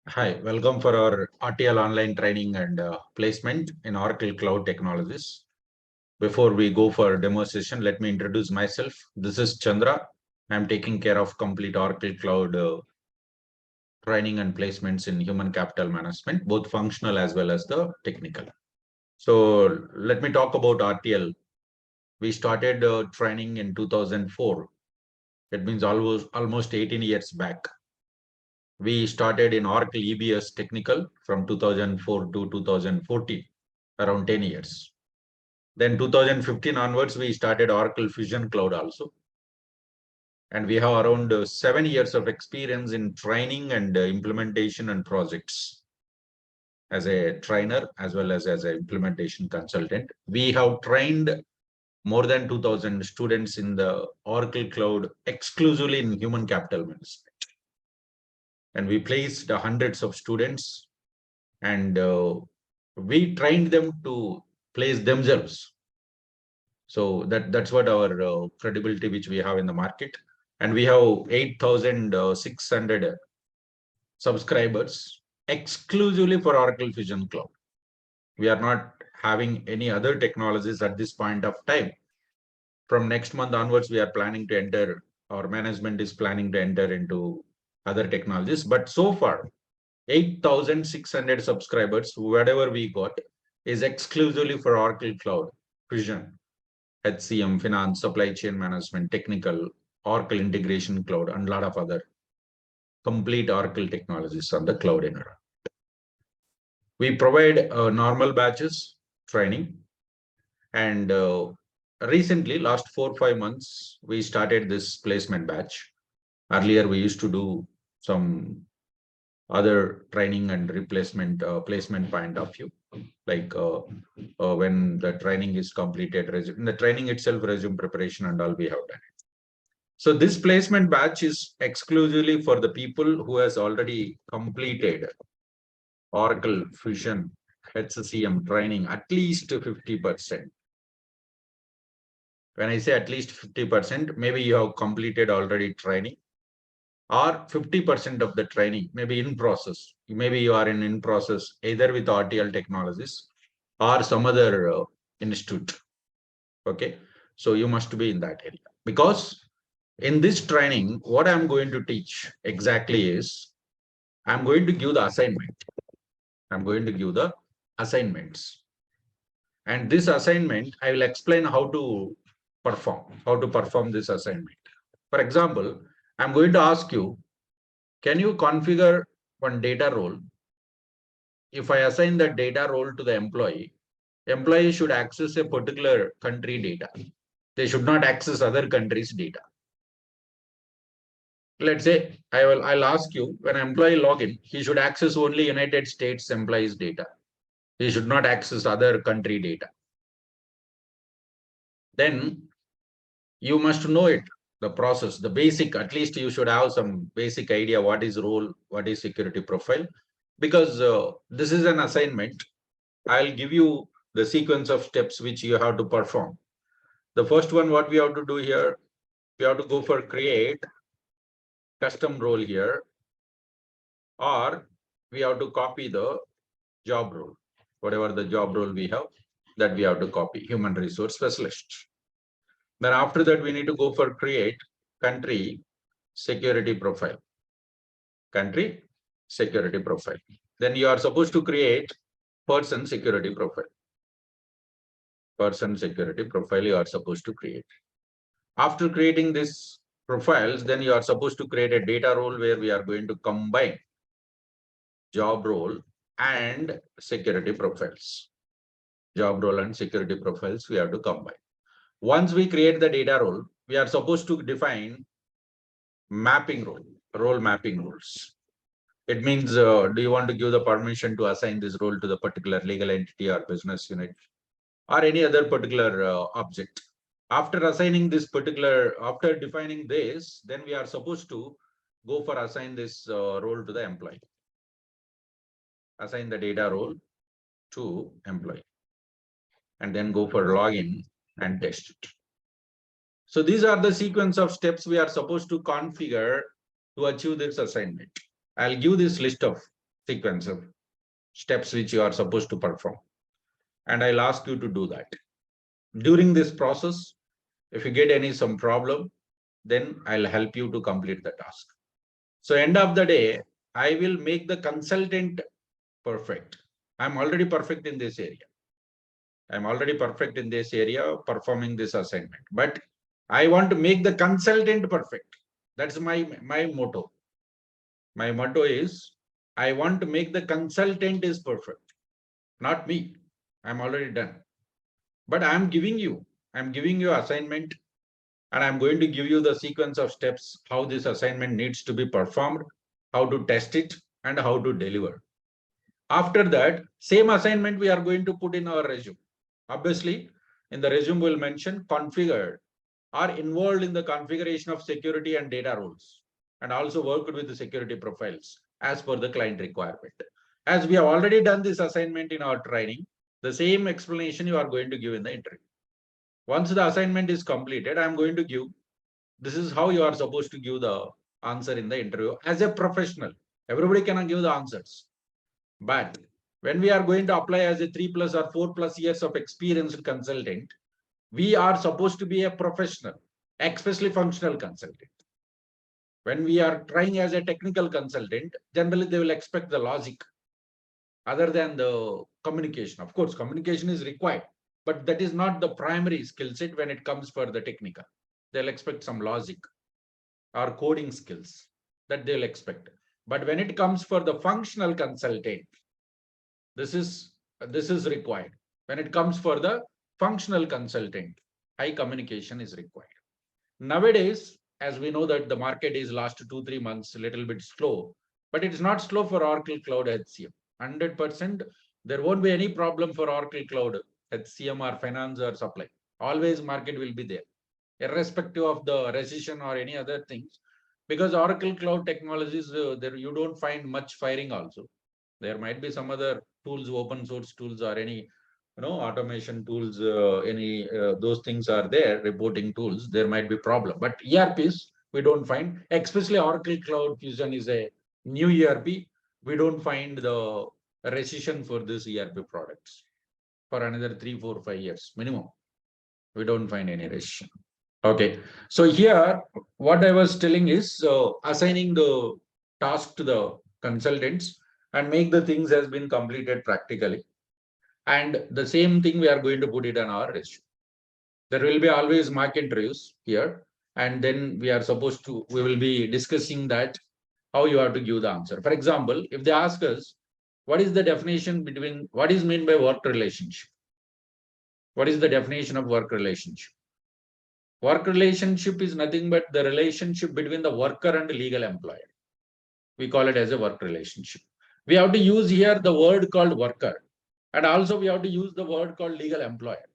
Hi, welcome for our RTL online training and placement in Oracle Cloud Technologies. Before we go for demo session, let me introduce myself. This is Chandra. I'm taking care of complete Oracle Cloud training and placements in human capital management, both functional as well as the technical. So let me talk about RTL. We started training in 2004. It means almost 18 years back. We started in Oracle EBS Technical from 2004 to 2014, around 10 years. Then 2015 onwards, we started Oracle Fusion Cloud also. And we have around 7 years of experience in training and implementation and projects as a trainer as well as an implementation consultant. We have trained more than 2,000 students in the Oracle Cloud exclusively in human capital management. And we placed hundreds of students and we trained them to place themselves. So that's what our credibility which we have in the market. And we have 8,600 subscribers exclusively for Oracle Fusion Cloud. We are not having any other technologies at this point of time. From next month onwards, we are planning to enter, our management is planning to enter into other technologies. But so far, 8,600 subscribers, whatever we got, is exclusively for Oracle Cloud Fusion, HCM, finance, supply chain management, technical, Oracle integration cloud, and a lot of other complete Oracle technologies on the cloud environment. We provide normal batches training, and recently, last 4 or 5 months, we started this placement batch. Earlier, we used to do some other training and replacement placement point of view, like when the training is completed, in the training itself, resume preparation and all we have done. So this placement batch is exclusively for the people who has already completed Oracle Fusion HCM training at least 50%. When I say at least 50%, maybe you have completed already training, or 50% of the training, maybe in process. Maybe you are in process either with RTL Technologies or some other institute. Okay, so you must be in that area, because in this training, what I'm going to teach exactly is I'm going to give the assignment. I'm going to give the assignments. And this assignment, I will explain how to perform this assignment. For example, I'm going to ask you, can you configure one data role? If I assign that data role to the employee should access a particular country data. They should not access other countries' data. Let's say I'll ask you, when an employee login, he should access only United States employees' data. He should not access other country data. Then you must know it, the process, the basic, at least you should have some basic idea what is role, what is security profile, because this is an assignment. I'll give you the sequence of steps which you have to perform. The first one, what we have to do here, we have to go for create custom role here, or we have to copy the job role, whatever the job role we have, that we have to copy, human resource specialist. Then after that, we need to go for create country security profile. Country security profile. Then you are supposed to create person security profile. Person security profile you are supposed to create. After creating this profiles, then you are supposed to create a data role where we are going to combine job role and security profiles. Job role and security profiles we have to combine. Once we create the data role, we are supposed to define mapping role mapping rules. It means, do you want to give the permission to assign this role to the particular legal entity or business unit or any other particular object? After assigning this particular, after defining this, then we are supposed to go for assign this role to the employee. Assign the data role to employee and then go for login and test it. So these are the sequence of steps we are supposed to configure to achieve this assignment. I'll give this list of sequence of steps which you are supposed to perform. And I'll ask you to do that. During this process, if you get some problem, then I'll help you to complete the task. So end of the day, I will make the consultant perfect. I'm already perfect in this area. I'm already perfect in this area, performing this assignment. But I want to make the consultant perfect. That's my motto. My motto is, I want to make the consultant is perfect, not me. I'm already done. But I'm giving you assignment, and I'm going to give you the sequence of steps, how this assignment needs to be performed, how to test it, and how to deliver. After that, same assignment we are going to put in our resume. Obviously, in the resume, we'll mention configured, are involved in the configuration of security and data roles, and also worked with the security profiles as per the client requirement. As we have already done this assignment in our training, the same explanation you are going to give in the interview. Once the assignment is completed, I'm going to give, this is how you are supposed to give the answer in the interview as a professional. Everybody cannot give the answers. But when we are going to apply as a 3+ or 4+ years of experienced consultant, we are supposed to be a professional, especially functional consultant. When we are trying as a technical consultant, generally they will expect the logic other than the communication. Of course, communication is required, but that is not the primary skill set when it comes for the technical. They'll expect some logic or coding skills that they'll expect. But when it comes for the functional consultant, this is required. When it comes for the functional consultant, high communication is required. Nowadays, as we know that the market is last 2-3 months a little bit slow, but it's not slow for Oracle Cloud HCM. 100%, there won't be any problem for Oracle Cloud HCM or finance or supply. Always market will be there, irrespective of the recession or any other things. Because Oracle Cloud Technologies, there you don't find much firing also. There might be some other tools, open source tools or any automation tools, those things are there, reporting tools, there might be problem. But ERPs, we don't find, especially Oracle Cloud Fusion is a new ERP. We don't find the recession for this ERP products for another 3, 4, 5 years minimum. We don't find any recession. Okay. So here, what I was telling is assigning the task to the consultants and make the things has been completed practically. And the same thing we are going to put it on our resume. There will be always mock interviews here. And then we will be discussing that how you have to give the answer. For example, if they ask us, what is the definition between, what is meant by work relationship? What is the definition of work relationship? Work relationship is nothing but the relationship between the worker and the legal employer. We call it as a work relationship. We have to use here the word called worker. And also we have to use the word called legal employer.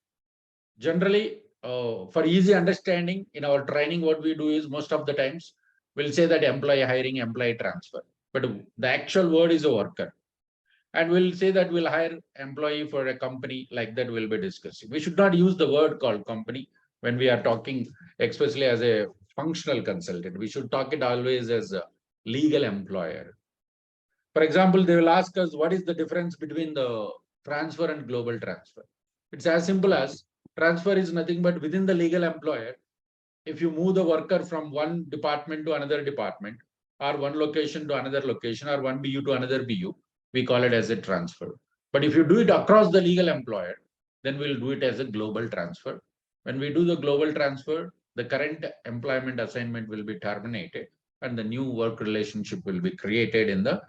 Generally, for easy understanding in our training, what we do is most of the times we'll say that employee hiring, employee transfer. But the actual word is a worker. And we'll say that we'll hire employee for a company, like that we'll be discussing. We should not use the word called company when we are talking, especially as a functional consultant. We should talk it always as a legal employer. For example, they will ask us, what is the difference between the transfer and global transfer? It's as simple as transfer is nothing but within the legal employer. If you move the worker from one department to another department, or one location to another location, or one BU to another BU, we call it as a transfer. But if you do it across the legal employer, then we'll do it as a global transfer. When we do the global transfer, the current employment assignment will be terminated and the new work relationship will be created in the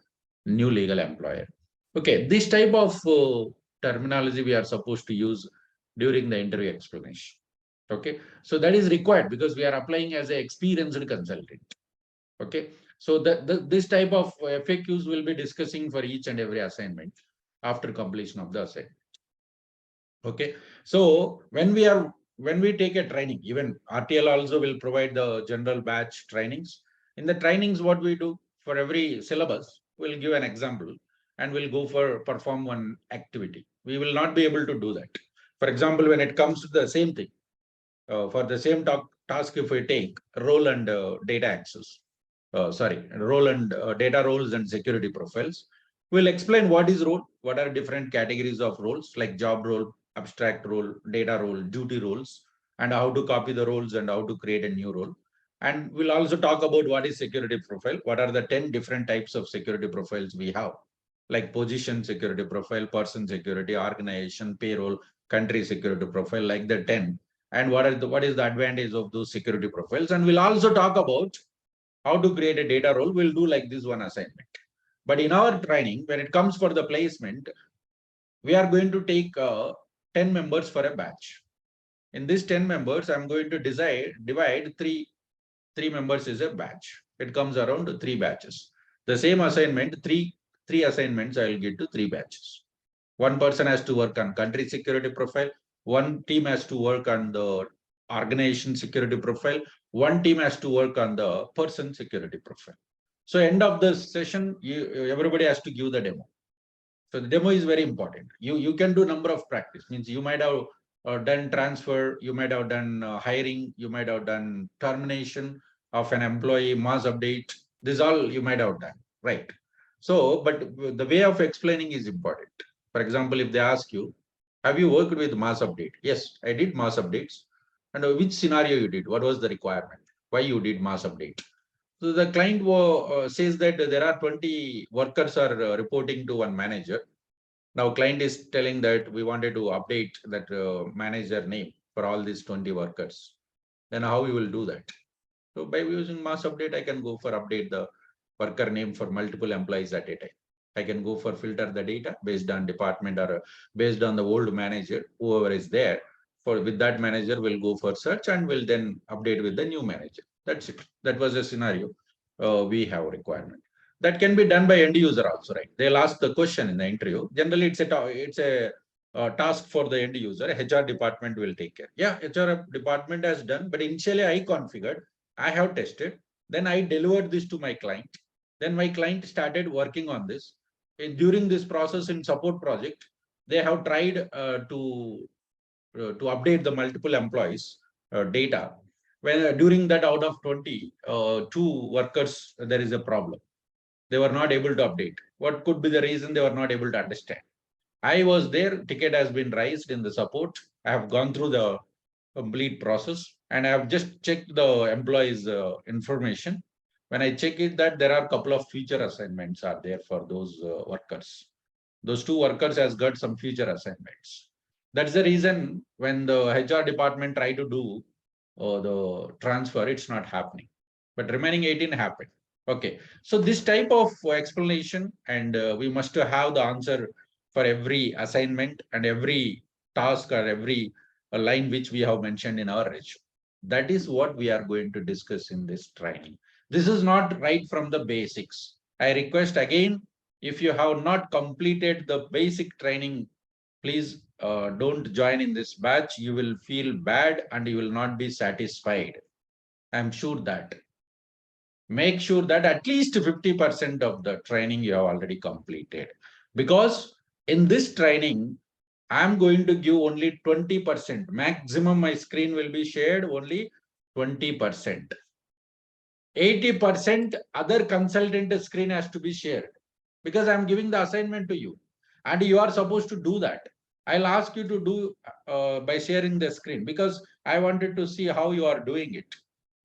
new legal employer. Okay, this type of terminology we are supposed to use during the interview explanation. Okay, so that is required because we are applying as an experienced consultant. Okay, so this type of FAQs will be discussing for each and every assignment after completion of the assignment. Okay, so when we take a training, even RTL also will provide the general batch trainings. In the trainings, what we do for every syllabus, we'll give an example and we'll go for perform one activity. We will not be able to do that. For example, when it comes to the same thing, for the same task, if we take role and data access, role and data roles and security profiles, We'll explain what is role, what are different categories of roles like job role, abstract role, data role, duty roles, and how to copy the roles and how to create a new role. And we'll also talk about what is security profile, what are the 10 different types of security profiles we have, like position security profile, person security, organization, payroll, country security profile, like the 10. And what is the advantage of those security profiles? And we'll also talk about how to create a data role. We'll do like this one assignment. But in our training, when it comes for the placement, we are going to take 10 members for a batch. In this 10 members, I'm going to divide three members is a batch. It comes around three batches. The same assignment, three assignments I will give to three batches. One person has to work on country security profile. One team has to work on the organization security profile. One team has to work on the person security profile. So end of the session, everybody has to give the demo. So the demo is very important. You can do number of practice. Means you might have done transfer, you might have done hiring, you might have done termination of an employee, mass update. This all you might have done, right? So, but the way of explaining is important. For example, if they ask you, have you worked with mass update? Yes, I did mass updates. And which scenario you did? What was the requirement? Why you did mass update? So the client says that there are 20 workers are reporting to one manager. Now client is telling that we wanted to update that manager name for all these 20 workers. Then how we will do that? So by using mass update, I can go for update the worker name for multiple employees at a time. I can go for filter the data based on department or based on the old manager, whoever is there. For with that manager, we'll go for search and will then update with the new manager. That's it. That was a scenario we have requirement. That can be done by end user also, right? They'll ask the question in the interview. Generally, it's a task for the end user. HR department will take care. Yeah, HR department has done, but initially I configured, I have tested, then I delivered this to my client. Then my client started working on this. During this process in support project, they have tried to update the multiple employees data. When during that out of 20, two workers, there is a problem. They were not able to update. What could be the reason they were not able to understand? I was there, ticket has been raised in the support. I have gone through the complete process and I have just checked the employees information. When I check it that there are a couple of future assignments are there for those workers. Those two workers has got some future assignments. That's the reason when the HR department try to do the transfer, it's not happening. But remaining 18 happened. Okay. So this type of explanation and we must have the answer for every assignment and every task or every line which we have mentioned in our resume. That is what we are going to discuss in this training. This is not right from the basics. I request again, if you have not completed the basic training, please don't join in this batch. You will feel bad and you will not be satisfied. I'm sure that. Make sure that at least 50% of the training you have already completed. Because in this training, I'm going to give only 20%. Maximum my screen will be shared only 20%. 80% other consultant screen has to be shared because I'm giving the assignment to you and you are supposed to do that. I'll ask you to do by sharing the screen because I wanted to see how you are doing it.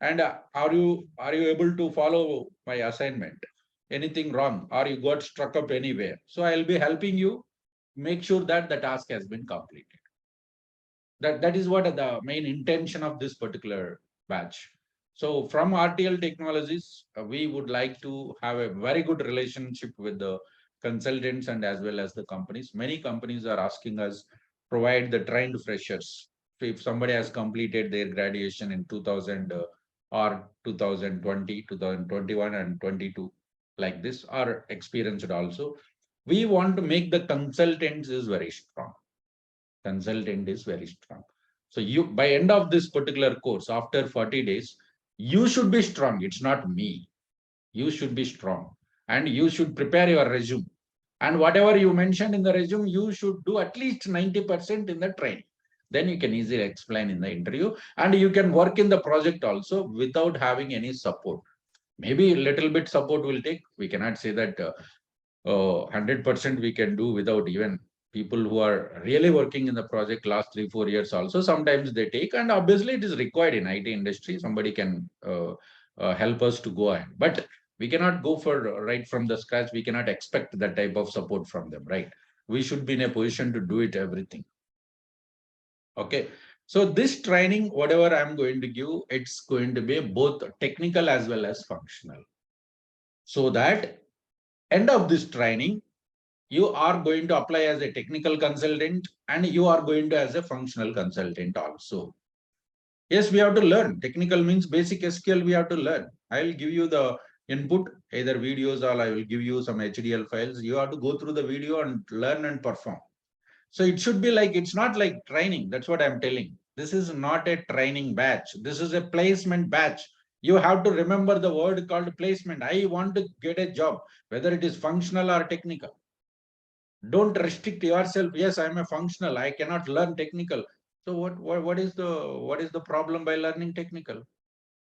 And are you able to follow my assignment? Anything wrong or you got struck up anywhere? So I'll be helping you make sure that the task has been completed. That is what the main intention of this particular batch. So from RTL Technologies, we would like to have a very good relationship with the consultants and as well as the companies. Many companies are asking us provide the trained freshers. So if somebody has completed their graduation in 2000 or 2020, 2021 and 22 like this are experienced also. We want to make the consultants is very strong. Consultant is very strong. So you by end of this particular course, after 40 days, you should be strong. It's not me. You should be strong and you should prepare your resume. And whatever you mentioned in the resume, you should do at least 90% in the training. Then you can easily explain in the interview and you can work in the project also without having any support. Maybe a little bit support will take. We cannot say that 100% we can do without even people who are really working in the project last 3-4 years also. Sometimes they take, and obviously it is required in IT industry. Somebody can help us to go ahead. But we cannot go for right from the scratch. We cannot expect that type of support from them, right? We should be in a position to do it everything. Okay. So this training, whatever I'm going to give, it's going to be both technical as well as functional. So that end of this training, you are going to apply as a technical consultant and you are going to as a functional consultant also. Yes, we have to learn. Technical means basic SQL we have to learn. I will give you the input, either videos or I will give you some HDL files. You have to go through the video and learn and perform. So it should be like, it's not like training. That's what I'm telling. This is not a training batch. This is a placement batch. You have to remember the word called placement. I want to get a job, whether it is functional or technical. Don't restrict yourself. Yes, I'm a functional. I cannot learn technical. So what is the problem by learning technical?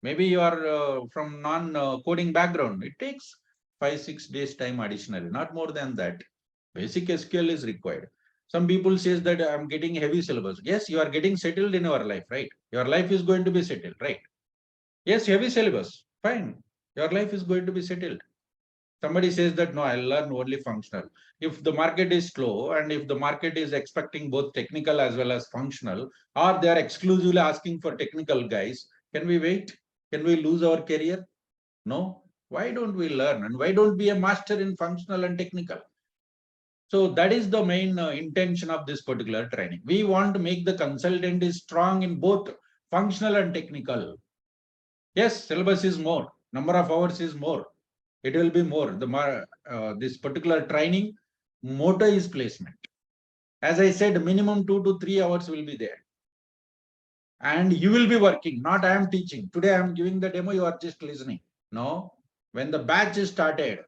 Maybe you are from non-coding background. It takes 5-6 days time additionally, not more than that. Basic SQL is required. Some people says that I'm getting heavy syllabus. Yes, you are getting settled in your life, right? Your life is going to be settled, right? Yes, heavy syllabus. Fine. Your life is going to be settled. Somebody says that, no, I'll learn only functional. If the market is slow and if the market is expecting both technical as well as functional, or they are exclusively asking for technical guys, can we wait? Can we lose our career? No. Why don't we learn? And why don't we be a master in functional and technical? So that is the main intention of this particular training. We want to make the consultant is strong in both functional and technical. Yes, syllabus is more, number of hours is more. It will be more. This particular training motto is placement. As I said, minimum 2 to 3 hours will be there. And you will be working, not I am teaching. Today I am giving the demo, you are just listening. No, when the batch is started,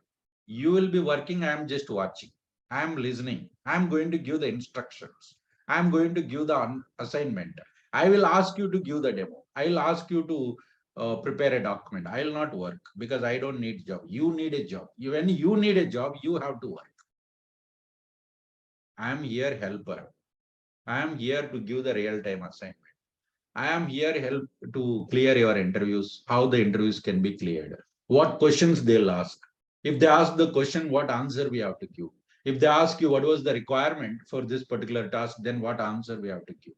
you will be working, I am just watching. I am listening. I am going to give the instructions. I am going to give the assignment. I will ask you to give the demo. I will ask you to prepare a document. I will not work because I don't need a job. You need a job. When you need a job, you have to work. I am here helper. I am here to give the real-time assignment. I am here help to clear your interviews, how the interviews can be cleared, what questions they'll ask. If they ask the question, what answer we have to give. If they ask you what was the requirement for this particular task, then what answer we have to give.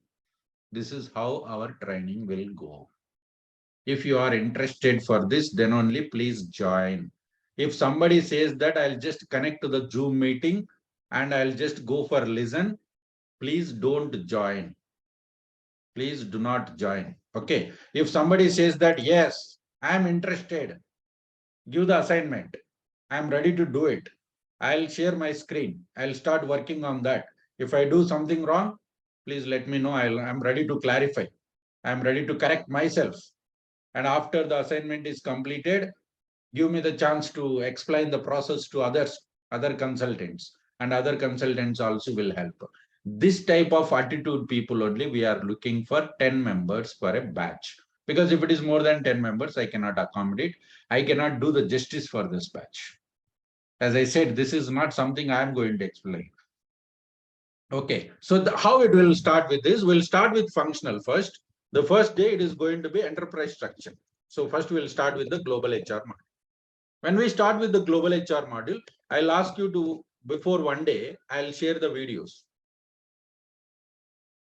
This is how our training will go. If you are interested for this, then only please join. If somebody says that I'll just connect to the Zoom meeting and I'll just go for listen, please don't join. Please do not join. Okay. If somebody says that, yes, I'm interested, give the assignment. I'm ready to do it. I'll share my screen. I'll start working on that. If I do something wrong, please let me know. I'm ready to clarify. I'm ready to correct myself. And after the assignment is completed, give me the chance to explain the process to other consultants, and other consultants also will help. This type of attitude people only we are looking for 10 members for a batch. Because if it is more than 10 members, I cannot accommodate. I cannot do the justice for this batch. As I said, this is not something I am going to explain. Okay, so how it will start with this? We'll start with functional first. The first day it is going to be enterprise structure. So first we'll start with the global HR model. When we start with the global HR module, I'll ask you to, before one day, I'll share the videos.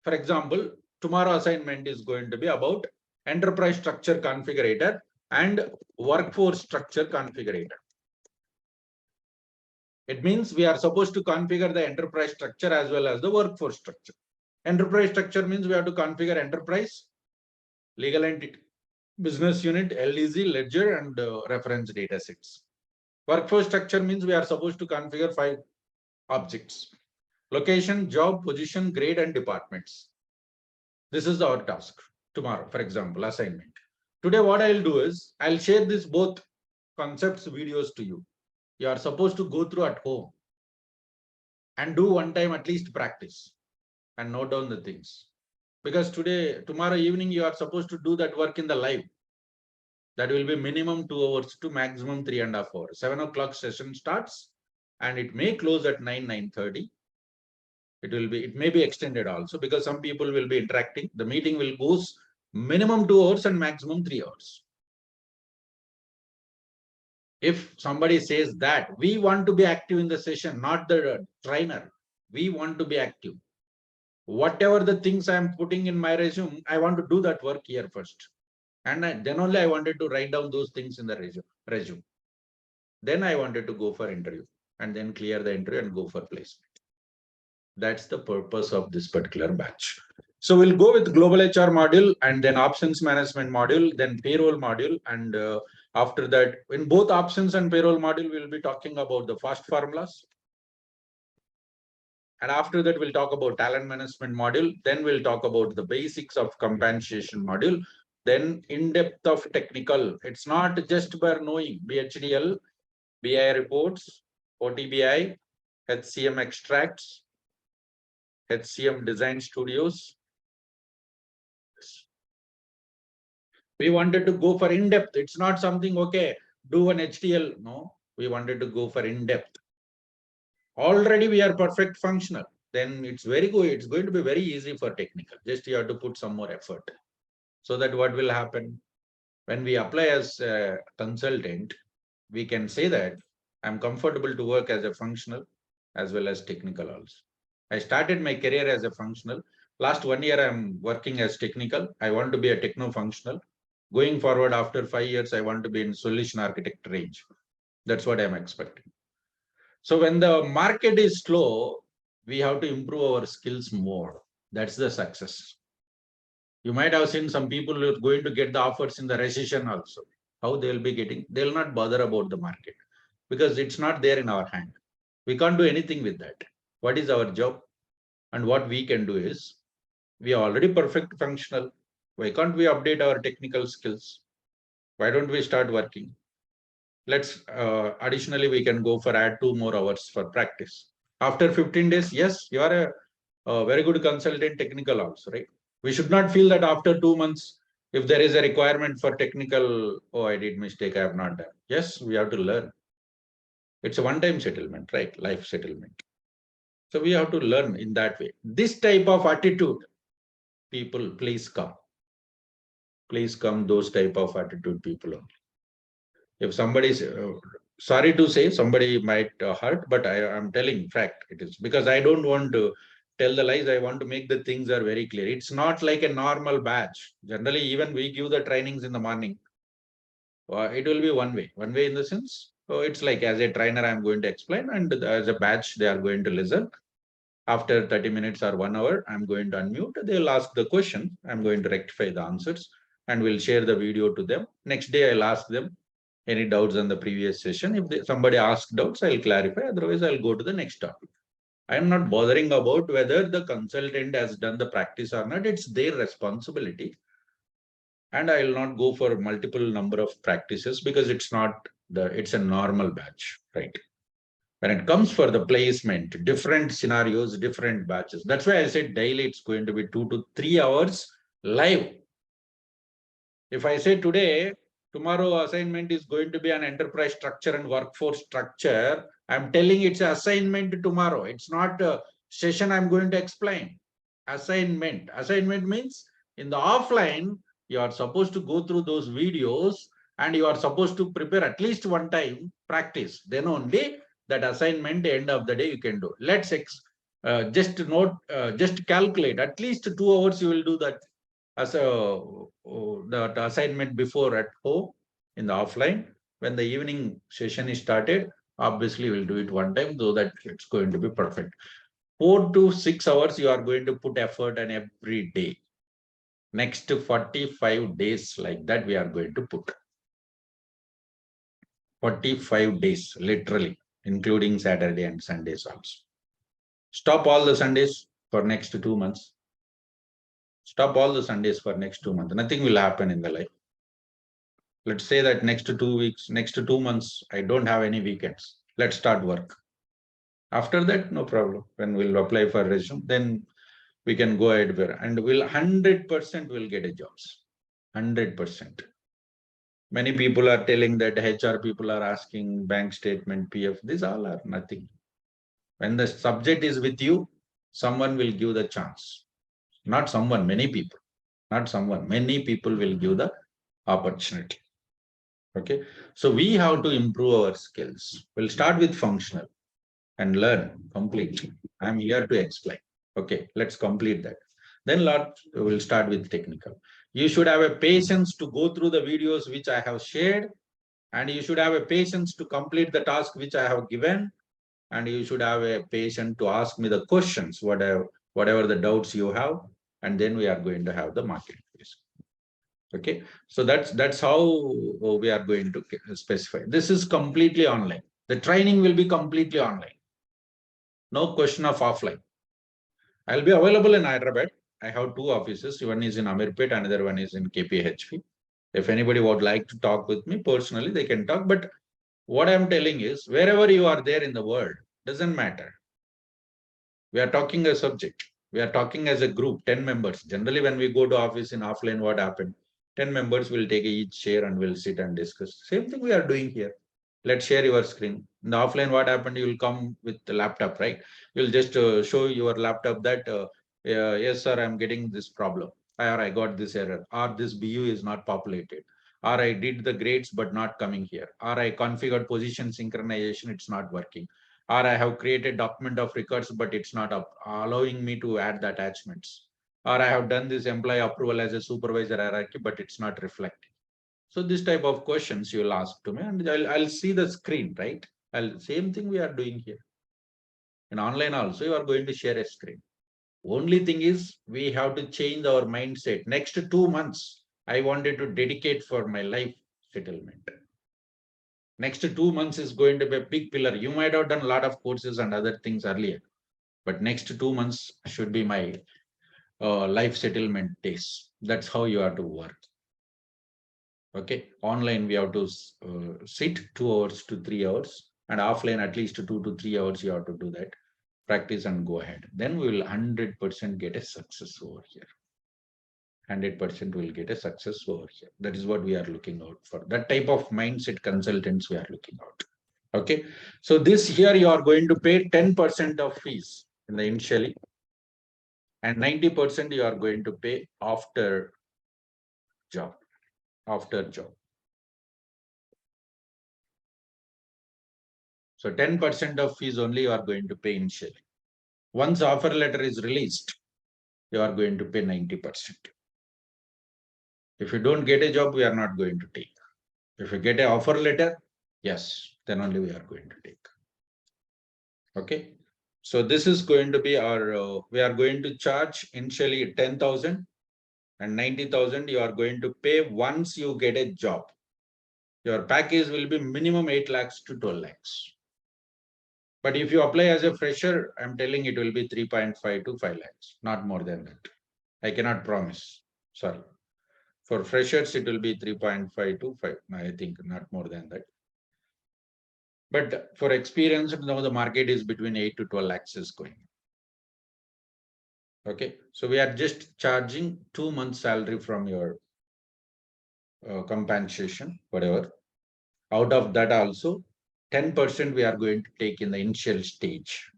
For example, tomorrow assignment is going to be about enterprise structure configurator and workforce structure configurator. It means we are supposed to configure the enterprise structure as well as the workforce structure. Enterprise structure means we have to configure enterprise, legal entity, business unit, LDZ, ledger, and reference data sets. Workforce structure means we are supposed to configure 5 objects: location, job, position, grade, and departments. This is our task tomorrow, for example, assignment. Today, what I'll do is I'll share this both concepts videos to you. You are supposed to go through at home and do one time at least practice and note down the things. Because tomorrow evening, you are supposed to do that work in the live. That will be minimum 2 hours to maximum 3.5 hours. 7 o'clock session starts. and it may close at 9:30. It may be extended also, because some people will be interacting. The meeting will goes minimum 2 hours and maximum 3 hours. If somebody says that we want to be active in the session, not the trainer, we want to be active. Whatever the things I am putting in my resume, I want to do that work here first. And then only I wanted to write down those things in the resume. Then I wanted to go for interview and then clear the interview and go for placement. That's the purpose of this particular batch. So we'll go with global HR module and then options management module, then payroll module. And after that, in both options and payroll module, we'll be talking about the fast formulas. And after that, we'll talk about talent management module. Then we'll talk about the basics of compensation module. Then in depth of technical. It's not just by knowing BHDL, BI reports, OTBI, HCM extracts, HCM design studios. We wanted to go for in-depth. It's not something, okay, do an HTL. No, we wanted to go for in-depth. Already we are perfect functional. Then it's very good. It's going to be very easy for technical. Just you have to put some more effort. So that what will happen? When we apply as a consultant, we can say that I'm comfortable to work as a functional as well as technical also. I started my career as a functional. Last 1 year, I'm working as technical. I want to be a techno-functional. Going forward, after 5 years, I want to be in solution architect range. That's what I'm expecting. So when the market is slow, we have to improve our skills more. That's the success. You might have seen some people who are going to get the offers in the recession also. How they'll be getting? They'll not bother about the market because it's not there in our hand. We can't do anything with that. What is our job? And what we can do is, we are already perfect functional. Why can't we update our technical skills? Why don't we start working? Let's additionally, we can go for add 2 more hours for practice. After 15 days, yes, you are a very good consultant technical also, right? We should not feel that after 2 months, if there is a requirement for technical, oh, I did mistake, I have not done. Yes, we have to learn. It's a one-time settlement, right? Life settlement. So we have to learn in that way. This type of attitude, people, please come. Please come, those type of attitude people only. If somebody is, sorry to say, somebody might hurt, but I am telling fact it is, because I don't want to tell the lies. I want to make the things are very clear. It's not like a normal batch. Generally, even we give the trainings in the morning. It will be one way in the sense. So it's like as a trainer, I'm going to explain, and as a batch, they are going to listen. After 30 minutes or 1 hour, I'm going to unmute. They'll ask the question. I'm going to rectify the answers and we'll share the video to them. Next day, I'll ask them any doubts on the previous session. If somebody asks doubts, I'll clarify. Otherwise, I'll go to the next topic. I'm not bothering about whether the consultant has done the practice or not. It's their responsibility. And I will not go for multiple number of practices because it's a normal batch, right? When it comes for the placement, different scenarios, different batches. That's why I said daily it's going to be 2 to 3 hours live. If I say today, tomorrow assignment is going to be an enterprise structure and workforce structure, I'm telling it's an assignment tomorrow. It's not a session I'm going to explain. Assignment. Assignment means in the offline, you are supposed to go through those videos and you are supposed to prepare at least one time practice. Then only that assignment, the end of the day, you can do. Let's just calculate at least 2 hours you will do that as the assignment before at home in the offline. When the evening session is started, obviously we'll do it one time so that it's going to be perfect. 4 to 6 hours you are going to put effort and every day. Next 45 days like that we are going to put. 45 days, literally, including Saturday and Sundays also. Stop all the Sundays for next 2 months. Stop all the Sundays for next 2 months. Nothing will happen in the life. Let's say that next 2 weeks, next 2 months, I don't have any weekends. Let's start work. After that, no problem. When we'll apply for resume, then we can go ahead and we'll 100% will get a jobs. 100%. Many people are telling that HR people are asking bank statement, PF. These all are nothing. When the subject is with you, someone will give the chance. Not someone, many people. Not someone, many people will give the opportunity. Okay. So we have to improve our skills. We'll start with functional and learn completely. I'm here to explain. Okay, let's complete that. Then we'll start with technical. You should have a patience to go through the videos which I have shared, and you should have a patience to complete the task which I have given, and you should have a patience to ask me the questions, whatever the doubts you have, and then we are going to have the market quiz. Okay, so that's how we are going to specify. This is completely online. The training will be completely online. No question of offline. I'll be available in Hyderabad. I have two offices. One is in Ameerpet, another one is in KPHP. If anybody would like to talk with me personally, they can talk. But what I'm telling is, wherever you are there in the world, doesn't matter. We are talking a subject. We are talking as a group, 10 members. Generally, when we go to office in offline, what happened? 10 members will take each chair and will sit and discuss. Same thing we are doing here. Let's share your screen. In the offline, what happened? You will come with the laptop, right? You'll just show your laptop that, yes, sir, I'm getting this problem. Or I got this error. Or this BU is not populated. Or I did the grades but not coming here. Or I configured position synchronization, it's not working. Or I have created document of records, but it's not allowing me to add the attachments. Or I have done this employee approval as a supervisor hierarchy, but it's not reflecting. So this type of questions you will ask to me, and I'll see the screen, right? Same thing we are doing here. In online also, you are going to share a screen. Only thing is, we have to change our mindset. Next 2 months, I wanted to dedicate for my life settlement. Next 2 months is going to be a big pillar. You might have done a lot of courses and other things earlier, but next 2 months should be my life settlement days. That's how you have to work. Okay, online we have to sit 2 hours to 3 hours, and offline at least 2 to 3 hours you have to do that, practice and go ahead. Then we will 100% get a success over here. 100% will get a success over here. That is what we are looking out for. That type of mindset consultants we are looking out. Okay, so this here you are going to pay 10% of fees in the initially, and 90% you are going to pay after job. So 10% of fees only you are going to pay initially. Once offer letter is released, you are going to pay 90%. If you don't get a job, we are not going to take. If you get an offer letter, yes, then only we are going to take. Okay. So this is going to be our, we are going to charge initially 10,000 and 90,000 you are going to pay once you get a job. Your package will be minimum 8 lakhs to 12 lakhs. But if you apply as a fresher, I'm telling it will be 3.5 to 5 lakhs, not more than that. I cannot promise. Sorry. For freshers, it will be 3.5 to 5. I think not more than that. But for experience, now the market is between 8 to 12 lakhs is going. Okay. So we are just charging 2 months salary from your compensation, whatever. Out of that also, 10% we are going to take in the initial stage.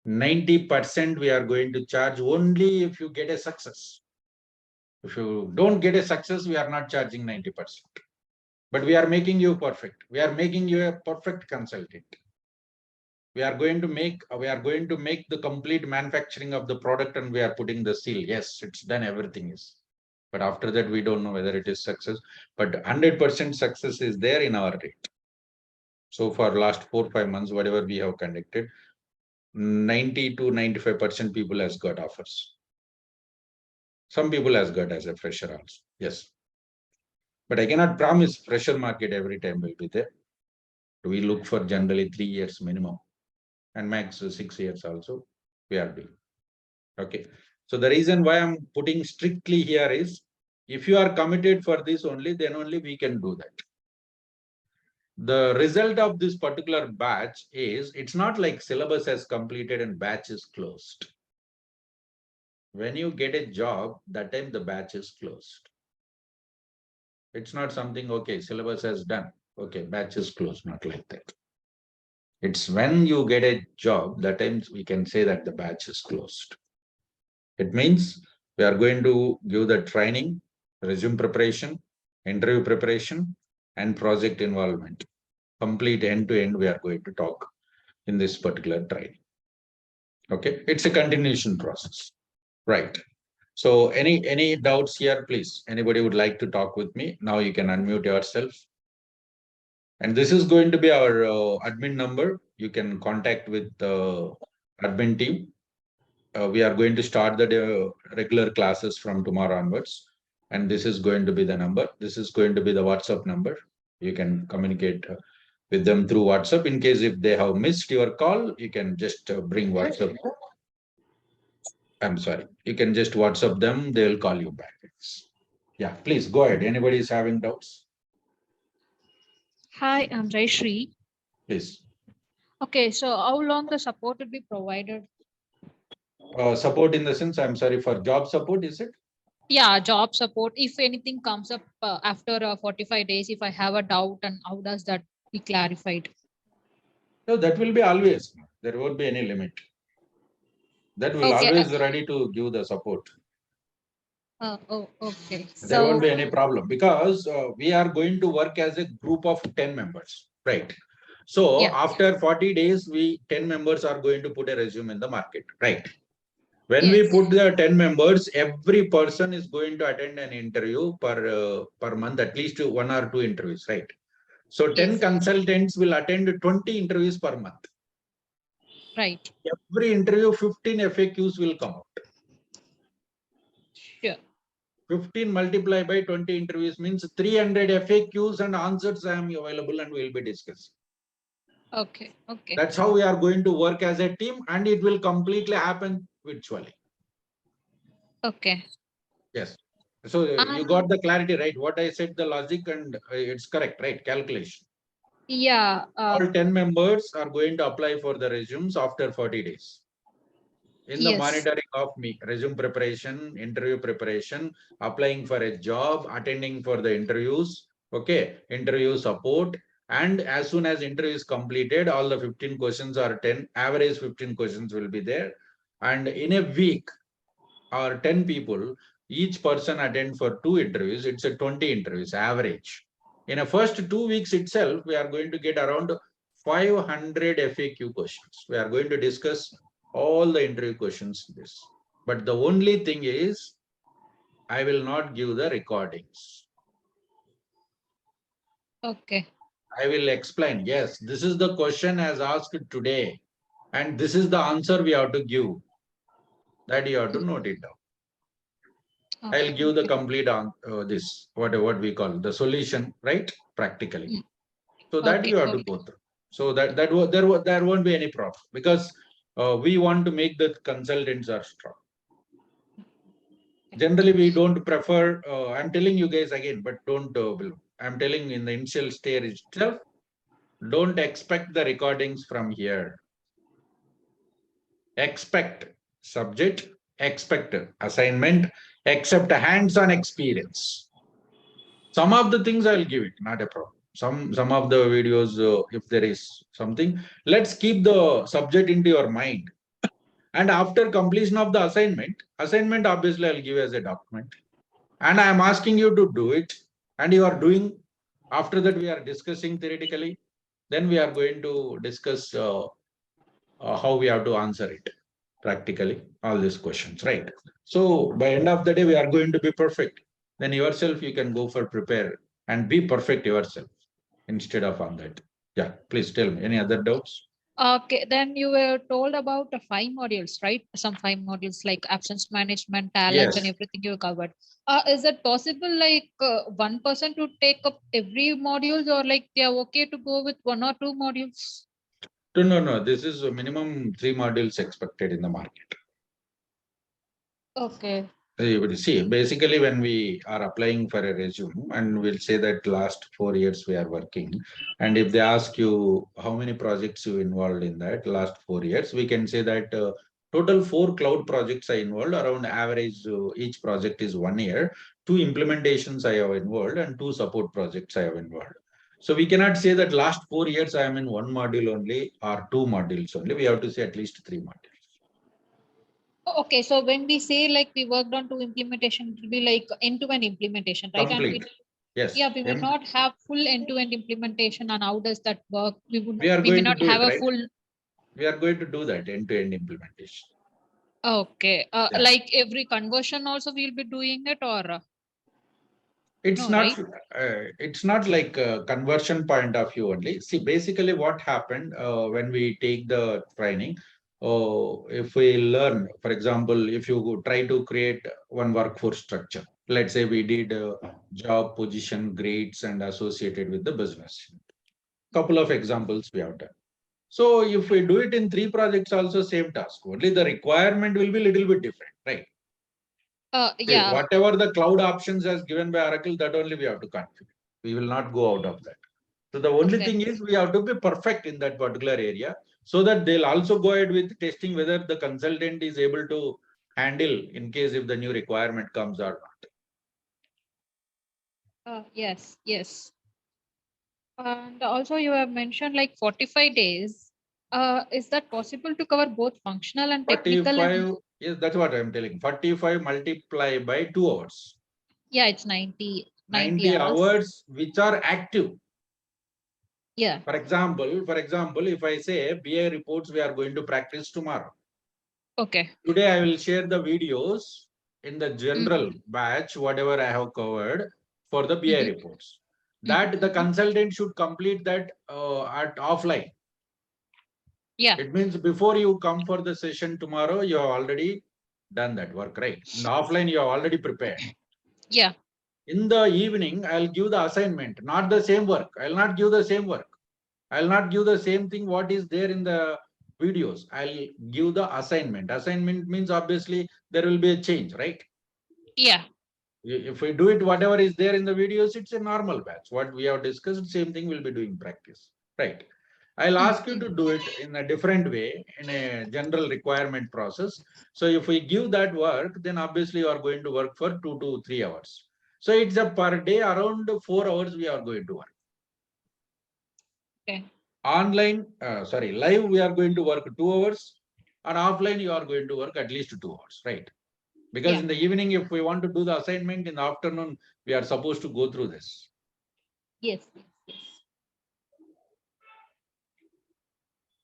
90% we are going to charge only if you get a success. If you don't get a success, we are not charging 90%. But we are making you perfect. We are making you a perfect consultant. We are going to make the complete manufacturing of the product, and we are putting the seal. Yes, it's done, everything is. But after that, we don't know whether it is success. But 100% success is there in our rate. So for last 4-5 months, whatever we have conducted, 90 to 95% people has got offers. Some people has got as a fresher also. Yes. But I cannot promise fresher market every time will be there. We look for generally 3 years minimum, and max 6 years also we are doing. Okay. So the reason why I'm putting strictly here is, if you are committed for this only, then only we can do that. The result of this particular batch is, it's not like syllabus has completed and batch is closed. When you get a job, that time the batch is closed. It's not something, okay, syllabus has done. Okay, batch is closed, not like that. It's when you get a job, that times we can say that the batch is closed. It means we are going to give the training, resume preparation, interview preparation, and project involvement. Complete end to end, we are going to talk in this particular training. Okay, it's a continuation process. Right. So any doubts here, please? Anybody would like to talk with me? Now you can unmute yourself. And this is going to be our admin number. You can contact with the admin team. We are going to start the regular classes from tomorrow onwards. And this is going to be the number. This is going to be the WhatsApp number. You can communicate with them through WhatsApp. In case if they have missed your call, you can just bring WhatsApp. I'm sorry. You can just WhatsApp them. They'll call you back. Yeah, please go ahead. Anybody is having doubts? Hi, I'm Jayashree. Please. Okay, so how long the support will be provided? Support in the sense, I'm sorry, for job support, is it? Yeah, job support. If anything comes up after 45 days, if I have a doubt, and how does that be clarified? No, that will be always. There won't be any limit. That will Okay. always ready to give the support. Okay. There won't So, be any problem because we are going to work as a group of 10 members, right? So yeah. after 40 days, we 10 members are going to put a resume in the market, right? When we Yes. put the 10 members, every person is going to attend an interview per month, at least 1 or 2 interviews, right? So 10 Yes. consultants will attend 20 interviews per month. Right. Every interview, 15 FAQs will come out. Sure. 15 multiplied by 20 interviews means 300 FAQs and answers I am available and will be discussed. Okay. Okay. That's how we are going to work as a team, and it will completely happen virtually. Okay. Yes. So you got the clarity, right? What I said, the logic, and it's correct, right? Calculation. Yeah. All 10 members are going to apply for the resumes after 40 days. In the Yes. monitoring of me, resume preparation, interview preparation, applying for a job, attending for the interviews, okay, interview support. And as soon as interview is completed, all the 15 questions or 10, average 15 questions will be there. And in a week, or 10 people, each person attend for 2 interviews. It's a 20 interviews average. In a first 2 weeks itself, we are going to get around 500 FAQ questions. We are going to discuss all the interview questions in this. But the only thing is, I will not give the recordings. Okay. I will explain. Yes, this is the question as asked today. And this is the answer we have to give. That you have to note it down. I'll give the complete on this, what we call the solution, right? Practically. So that Okay. you have to Okay. go through. So there won't be any problem because we want to make the consultants are strong. Generally, we don't prefer. I'm telling you guys again, but don't. I'm telling in the initial stage itself. Don't expect the recordings from here. Expect subject, expect assignment, accept hands-on experience. Some of the things I'll give it, not a problem. Some of the videos, if there is something, let's keep the subject into your mind. And after completion of the assignment obviously I'll give as a document. And I'm asking you to do it, and you are doing. After that, we are discussing theoretically. Then we are going to discuss how we have to answer it practically, all these questions, right? So by end of the day, we are going to be perfect. Then yourself, you can go for prepare and be perfect yourself instead of on that. Yeah, please tell me any other doubts. Okay, then you were told about the 5 modules, right? Some 5 modules like absence management, talent, and Yes. everything you covered. Is it possible like one person to take up every modules, or like they are okay to go with 1 or 2 modules? No. This is a minimum 3 modules expected in the market. Okay. See, basically, when we are applying for a resume, and we'll say that last 4 years we are working, and if they ask you how many projects you involved in that last 4 years, we can say that total 4 cloud projects are involved. Around average, each project is 1 year. 2 implementations I have involved and 2 support projects I have involved. So we cannot say that last 4 years I am in 1 module only or 2 modules only. We have to say at least 3 modules. Okay, so when we say like we worked on 2 implementation, it will be like end-to-end implementation, right? And Complete. Yes. yeah, we may not have full end-to-end implementation. And how does that work? We are We may going to not do have it, a right? full. We are going to do that end-to-end implementation. Okay, Yeah. like every conversion also we'll be doing it, or It's no, not. right? It's not like a conversion point of view only. See, basically, what happened when we take the training. If we learn, for example, if you try to create one workforce structure, let's say we did job position grades and associated with the business. Couple of examples we have done. So if we do it in 3 projects, also same task. Only the requirement will be little bit different, right? Yeah. Whatever the cloud options as given by Oracle, that only we have to configure. We will not go out of that. So the only Okay. thing is we have to be perfect in that particular area so that they'll also go ahead with testing whether the consultant is able to handle in case if the new requirement comes or not. Yes, yes. And also you have mentioned like 45 days. Is that possible to cover both functional and technical? 45, yes, that's what I'm telling. 45 multiply by 2 hours. Yeah, it's 90 90 hours. hours which are active. Yeah. For example, if I say BI reports we are going to practice tomorrow. Okay. Today I will share the videos in the general batch, whatever I have covered for the BI reports. That the consultant should complete that at offline. Yeah. It means before you come for the session tomorrow, you have already done that work, right? In the offline, you have already prepared. Yeah. In the evening, I'll give the assignment, not the same work. I'll not give the same work. I'll not give the same thing what is there in the videos. I'll give the assignment. Assignment means obviously there will be a change, right? Yeah. If we do it, whatever is there in the videos, it's a normal batch. What we have discussed, same thing we'll be doing practice, right? I'll ask you to do it in a different way, in a general requirement process. So if we give that work, then obviously you are going to work for 2 to 3 hours. So it's a per day around 4 hours we are going to work. Okay. Online, live, we are going to work 2 hours, and offline, you are going to work at least 2 hours, right? Because in the evening, if we want to do the assignment in the afternoon, we are supposed to go through this. Yes. Yes.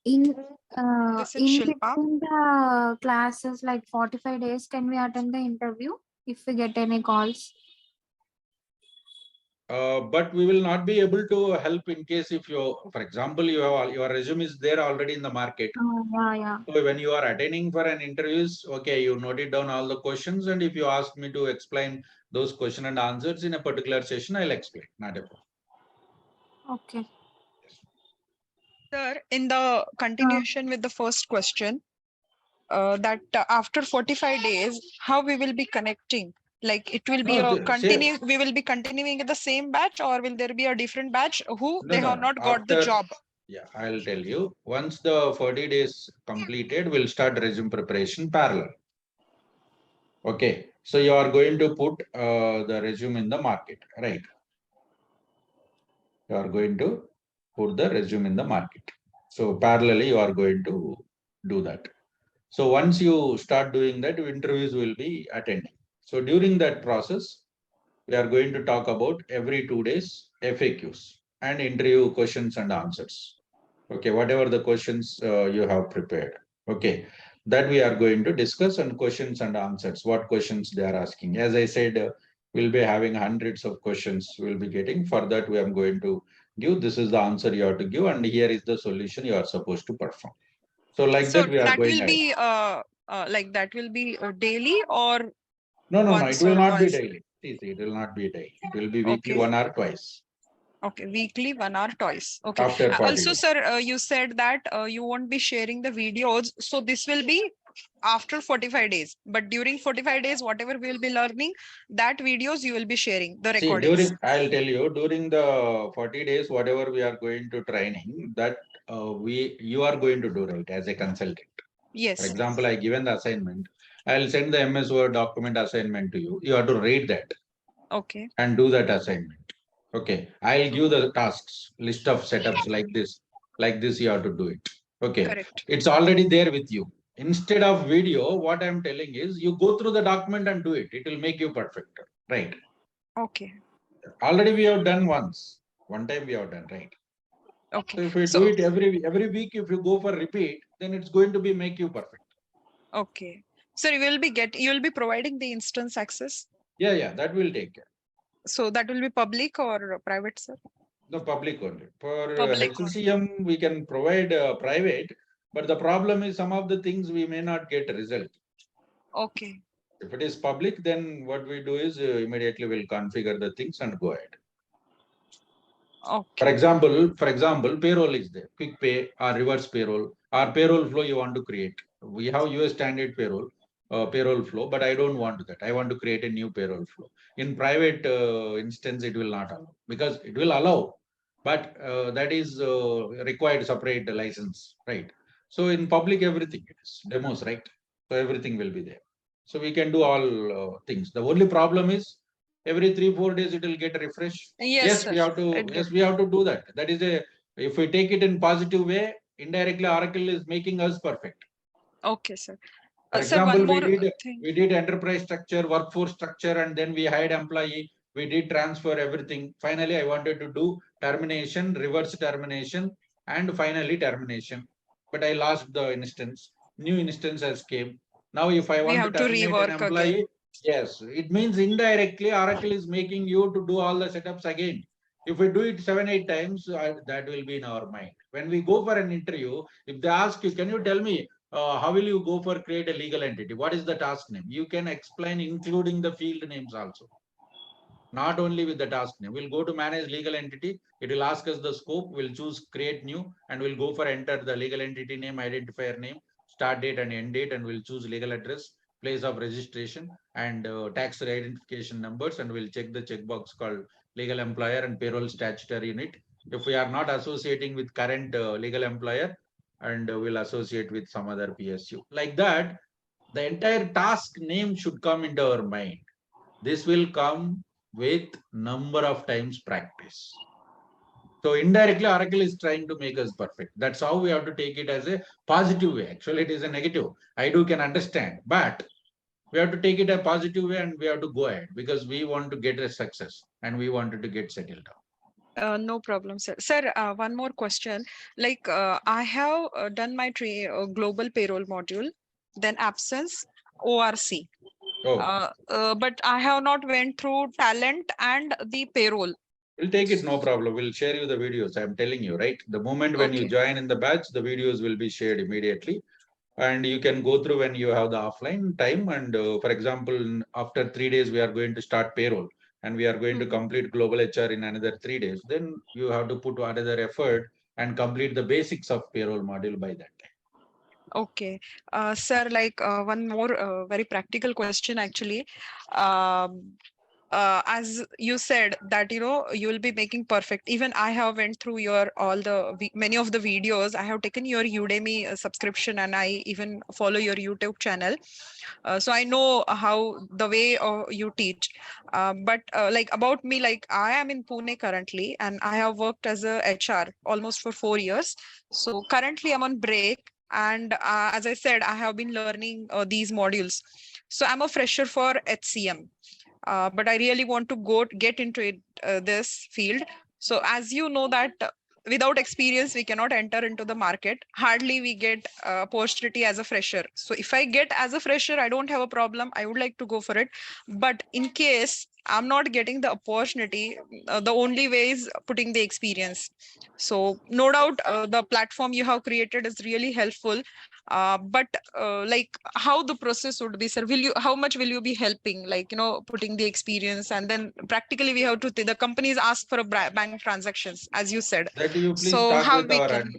In This is Shilpa. between the classes, like 45 days, can we attend the interview if we get any calls? But we will not be able to help in case if you, for example, you have your resume is there already in the market. Yeah. So when you are attending for an interviews, okay, you noted down all the questions, and if you ask me to explain those question and answers in a particular session, I'll explain. Not a problem. Okay. Sir, in the continuation with the first question, that after 45 days, how we will be connecting? Like it will be a continue. We will be continuing in the same batch, or will there be a different batch? They have not got the job. Yeah, I'll tell you. Once the 40 days completed, we'll start resume preparation parallel. Okay, so you are going to put the resume in the market, right? You are going to put the resume in the market. So parallelly, you are going to do that. So once you start doing that, interviews will be attending. So during that process, we are going to talk about every 2 days FAQs and interview questions and answers. Okay, whatever the questions you have prepared. Okay, that we are going to discuss, and questions and answers, what questions they are asking. As I said, we'll be having hundreds of questions we'll be getting. For that, we are going to give, this is the answer you have to give, and here is the solution you are supposed to perform. So like So that, we are that going will be like that will be daily or no, once it will or not be twice? daily. See, it will not be daily. It will be weekly, Okay. 1 hour twice. Okay, weekly, 1 hour twice. Okay. After 40 Also, days. sir, you said that you won't be sharing the videos. So this will be after 45 days. But during 45 days, whatever we will be learning, that videos you will be sharing, the See, recordings. I'll tell you, during the 40 days, whatever we are going to training, that you are going to do, right, as a consultant. Yes. For example, I given the assignment. I'll send the MS Word document assignment to you. You have to read that. Okay. and do that assignment. Okay, I'll give the tasks, list of setups like this. Like this, you have to do it. Okay, Correct. it's already there with you. Instead of video, what I'm telling is you go through the document and do it. It will make you perfect. Right. Okay. Already we have done once. One time we have done, right? Okay. So if we do So it every week, if you go for repeat, then it's going to be make you perfect. okay. So you will be providing the instance access. Yeah, that will take care. So that will be public or private, sir? No, public only. For Public only. HCM, we can provide private, but the problem is some of the things we may not get result. Okay. If it is public, then what we do is immediately we'll configure the things and go ahead. Okay. For example, payroll is there, quick pay or reverse payroll or payroll flow you want to create. We have US standard payroll flow, but I don't want that. I want to create a new payroll flow. In private instance, it will not allow because it will allow, but that is required separate license, right? So in public, everything it is demos, right? So everything will be there. So we can do all things. The only problem is every 3-4 days it will get refreshed. Yes, sir. We have to do that. That is a, if we take it in positive way, indirectly Oracle is making us perfect. Okay, sir. For Sir, one example, more thing. we did enterprise structure, workforce structure, and then we hired employee. We did transfer everything. Finally, I wanted to do termination, reverse termination, and finally termination. But I lost the instance. New instance has came. Now, if I We want to have to terminate an rework again. employee, yes, it means indirectly Oracle is making you to do all the setups again. If we do it 7-8 times, that will be in our mind. When we go for an interview, if they ask you, can you tell me how will you go for create a legal entity? What is the task name? You can explain including the field names also. Not only with the task name. We'll go to manage legal entity. It will ask us the scope. We'll choose create new and we'll go for enter the legal entity name, identifier name, start date and end date, and we'll choose legal address, place of registration, and tax identification numbers, and we'll check the checkbox called legal employer and payroll statutory unit. If we are not associating with current legal employer, and we'll associate with some other PSU. Like that, the entire task name should come into our mind. This will come with number of times practice. So indirectly, Oracle is trying to make us perfect. That's how we have to take it as a positive way. Actually, it is a negative. I can understand, but we have to take it a positive way and we have to go ahead because we want to get a success and we wanted to get settled down. No problem, sir. Sir, one more question. Like, I have done my global payroll module, then absence, ORC. Oh, But I have not went through talent and the payroll. we'll take it, no problem. We'll share you the videos. I'm telling you, right? The moment when you Okay. join in the batch, the videos will be shared immediately. And you can go through when you have the offline time. And for example, after 3 days, we are going to start payroll and we are going to complete global HR in another 3 days. Then you have to put another effort and complete the basics of payroll module by that time. Okay. Sir, like one more very practical question actually. Um, as you said that you will be making perfect. Even I have went through your many of the videos. I have taken your Udemy subscription and I even follow your YouTube channel. So I know how the way you teach. But like about me, like I am in Pune currently and I have worked as a HR almost for 4 years. So currently I'm on break. And as I said, I have been learning these modules. So I'm a fresher for HCM. But I really want to get into this field. So as you know that without experience, we cannot enter into the market. Hardly we get opportunity as a fresher. So if I get as a fresher, I don't have a problem. I would like to go for it. But in case I'm not getting the opportunity, the only way is putting the experience. So no doubt the platform you have created is really helpful. But like how the process would be, sir? How much will you be helping? Like, putting the experience, and then practically we have to, the companies ask for a bank transactions, as you said. That you please So talk how with we our, can?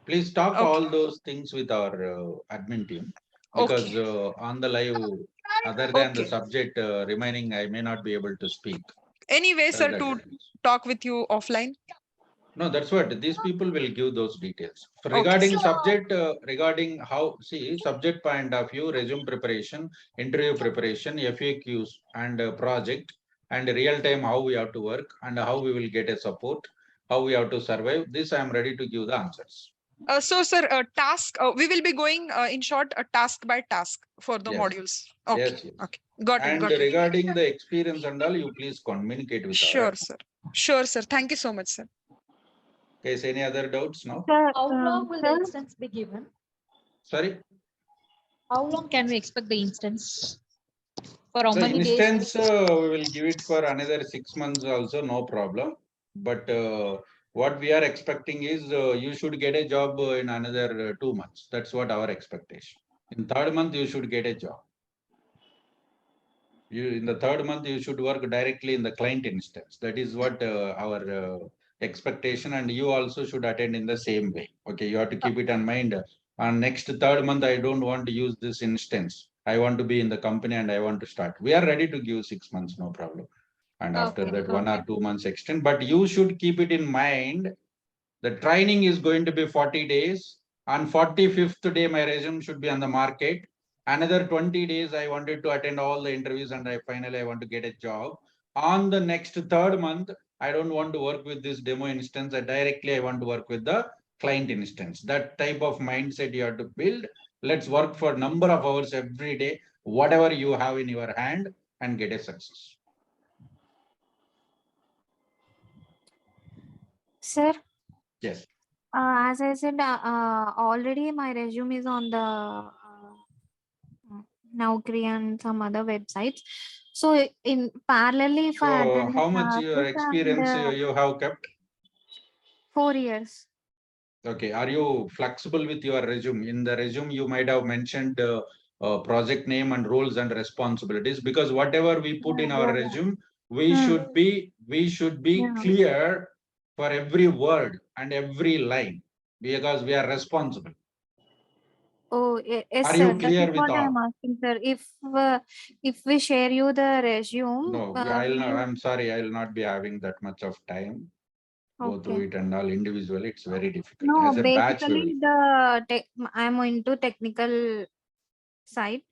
please talk Okay. all those things with our admin team because Okay. on the live, other than the Okay. subject remaining, I may not be able to speak. Anyway, That's sir, the to advantage. talk with you offline. No, that's what these people will give those details. So Okay, regarding sir. subject, regarding how, see, subject point of view, resume preparation, interview preparation, FAQs, and project. and real time how we have to work and how we will get a support, how we have to survive. This I am ready to give the answers. So, sir, task, we will be going in short, task by task for the Yes. modules. Okay. Yes, yes. Okay. Got it. And Got it. regarding the experience and all, you please communicate with our Sure, admin. sir. Sure, sir. Thank you so much, sir. Guys, any other doubts now? Sir, How long will the sir, instance be given? Sorry. How long can we expect the instance? For how The many days? instance, we will give it for another 6 months also, no problem. But what we are expecting is you should get a job in another 2 months. That's what our expectation. In third month, you should get a job. In the third month, you should work directly in the client instance. That is what our expectation, and you also should attend in the same way. Okay, you have to keep it in mind. On next third month, I don't want to use this instance. I want to be in the company and I want to start. We are ready to give 6 months, no problem. And after Okay, that, 1 or okay. 2 months extend. But you should keep it in mind. The training is going to be 40 days. On 45th day, my resume should be on the market. Another 20 days, I wanted to attend all the interviews and I finally want to get a job. On the next third month, I don't want to work with this demo instance. I want to work with the client instance. That type of mindset you have to build. Let's work for number of hours every day, whatever you have in your hand, and get a success. sir, Yes. as I said, already my resume is on the Naukri and some other websites. So in parallelly, if I So attend the how much your classes and experience you have kept? 4 years. Okay, are you flexible with your resume? In the resume, you might have mentioned project name and roles and responsibilities, because whatever we put in our Yeah. resume, Hmm. we should be Yeah. clear for every word and every line, because we are responsible. Oh, yes, Are sir. you That is clear with what I am all? asking, sir. If we share you the resume, No, I'm sorry, I'll not be having that much of time. Go through okay. it and all individually. It's very difficult. No, As a batch, we will. basically I'm into technical side.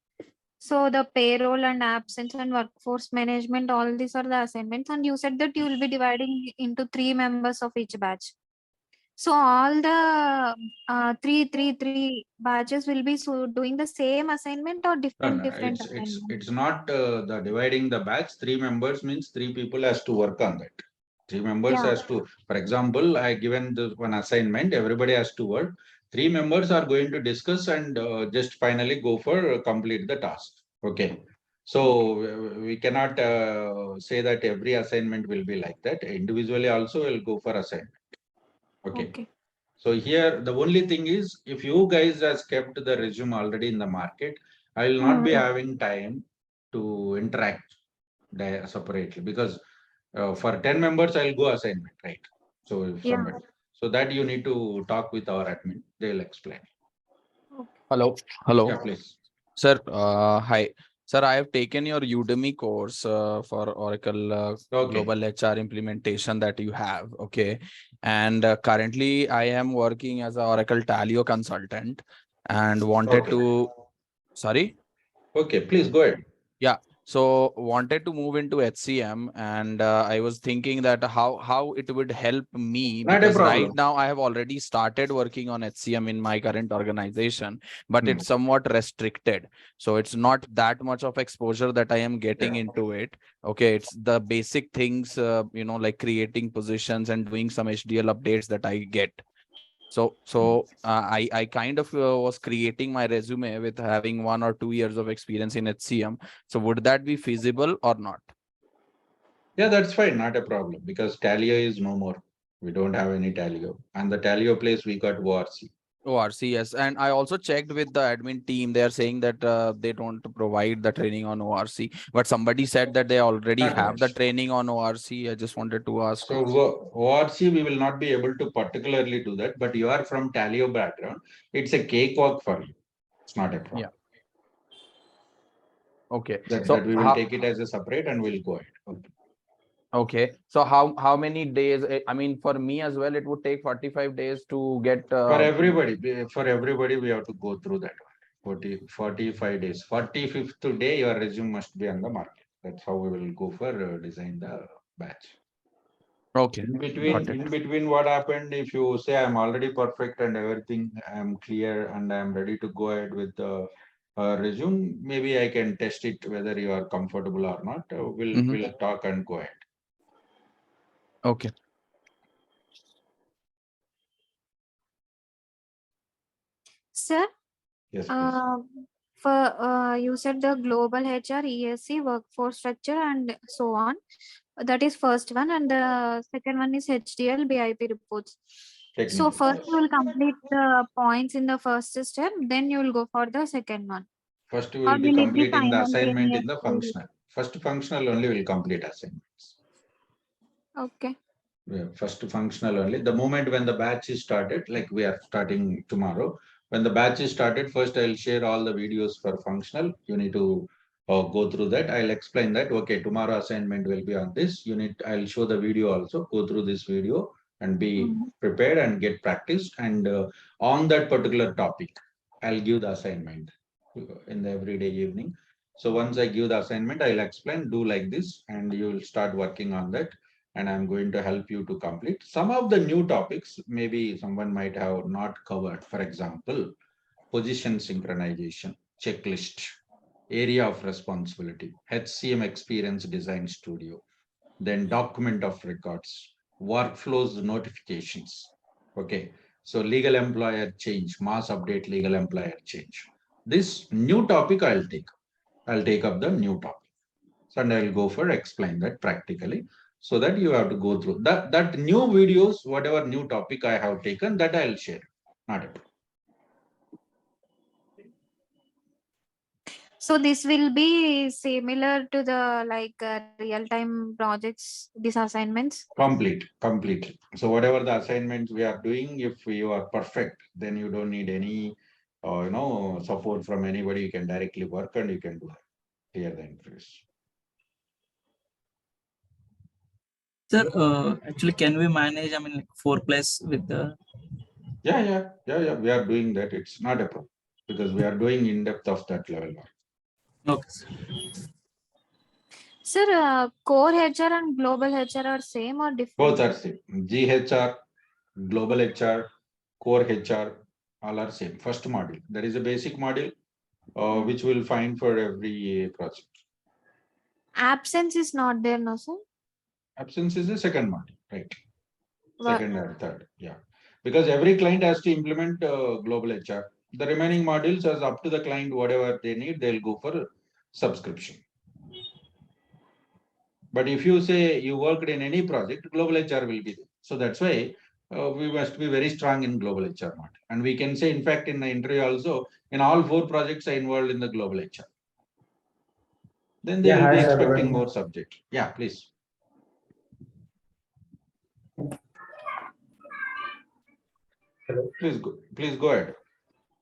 So the payroll and absence and workforce management, all these are the assignments. And you said that you will be dividing into 3 members of each batch. So all the three batches will be doing the same assignment or No, different no, different assignment. it's not the dividing the batch. 3 members means 3 people has to work on that. 3 members Yeah. has to, for example, I given the one assignment, everybody has to work. 3 members are going to discuss and just finally go for complete the task. Okay. So we cannot say that every assignment will be like that. Individually also will go for assignment. Okay. Okay. So here, the only thing is, if you guys has kept the resume already in the market, I will not be having time to interact separately, because for 10 members, I'll go assignment, right? So if Yeah. somebody, so that you need to talk with our admin, they'll explain. Hello. Hello. Yeah, please. Sir, hi. Sir, I have taken your Udemy course for Oracle Okay. Global HR implementation that you have. Okay. And currently I am working as an Oracle Talio consultant and wanted Okay. to, sorry? Okay, please go ahead. Yeah. So wanted to move into HCM, and I was thinking that how it would help me, Not a because right problem. now I have already started working on HCM in my current organization, but it's somewhat restricted. So it's not that much of exposure that I am getting into it. Okay, it's the basic things, like creating positions and doing some HDL updates that I get. So I kind of was creating my resume with having 1 or 2 years of experience in HCM. So would that be feasible or not? Yeah, that's fine, not a problem, because Talio is no more. We don't have any Talio. And the Talio place, we got ORC. ORC, yes. And I also checked with the admin team. They are saying that they don't provide the training on ORC, but somebody said that they already Not have the much. training on ORC. I just wanted to ask. So ORC, we will not be able to particularly do that, but you are from Talio background. It's a cakewalk for you. It's not a problem. Yeah. Okay. That we will take it as a separate and we'll go ahead. Okay. Okay. So how many days? I mean, for me as well, it would take 45 days to get. For everybody, we have to go through that one. 45 days. 45th day, your resume must be on the market. That's how we will go for design the batch. Okay. In between what happened, if you say I'm already perfect and everything, I'm clear and I'm ready to go ahead with the resume, maybe I can test it whether you are comfortable or not. We'll talk and go ahead. Okay. Sir, Yes, please. you said the global HR, ESC, workforce structure, and so on. That is first one, and the second one is HDL, BIP reports. So Technical. first you will complete the points in the first step, then you will go for the second one. First, we Or will be will it be completing the assignment in the simultaneously? functional. First functional only will complete assignments. Okay. Yeah, first functional only. The moment when the batch is started, like we are starting tomorrow, when the batch is started, first I'll share all the videos for functional. You need to go through that. I'll explain that. Okay, tomorrow assignment will be on this. I'll show the video also. Go through this video and be prepared and get practiced. And on that particular topic, I'll give the assignment in the everyday evening. So once I give the assignment, I'll explain, do like this, and you will start working on that. And I'm going to help you to complete some of the new topics. Maybe someone might have not covered. For example, position synchronization, checklist, area of responsibility, HCM experience design studio, then document of records, workflows notifications. Okay. So legal employer change, mass update legal employer change. This new topic I'll take up the new topic. So, and I'll go for explain that practically, so that you have to go through that new videos, whatever new topic I have taken, that I'll share. Not a problem. So this will be similar to the real-time projects, these assignments. Completely. So whatever the assignments we are doing, if you are perfect, then you don't need any, support from anybody. You can directly work and you can do that. Clear the interviews. Sir, actually, can we manage? I mean, like 4+ with the. Yeah. We are doing that. It's not a problem because we are doing in depth of that level. Okay. Sir, core HR and global HR are same or different? Both are same. GHR, global HR, core HR, all are same. First module. There is a basic module which we'll find for every project. Absence is not there, no, sir? Absence is the second module, right? Second or third, yeah. Because every client has to implement global HR. The remaining modules is up to the client, whatever they need, they'll go for subscription. But if you say you worked in any project, global HR will be there. So that's why we must be very strong in global HR module. And we can say, in fact, in the interview also, in all 4 projects are involved in the global HR. Then they will be expecting more subject. Yeah, please. Hello. Please go ahead.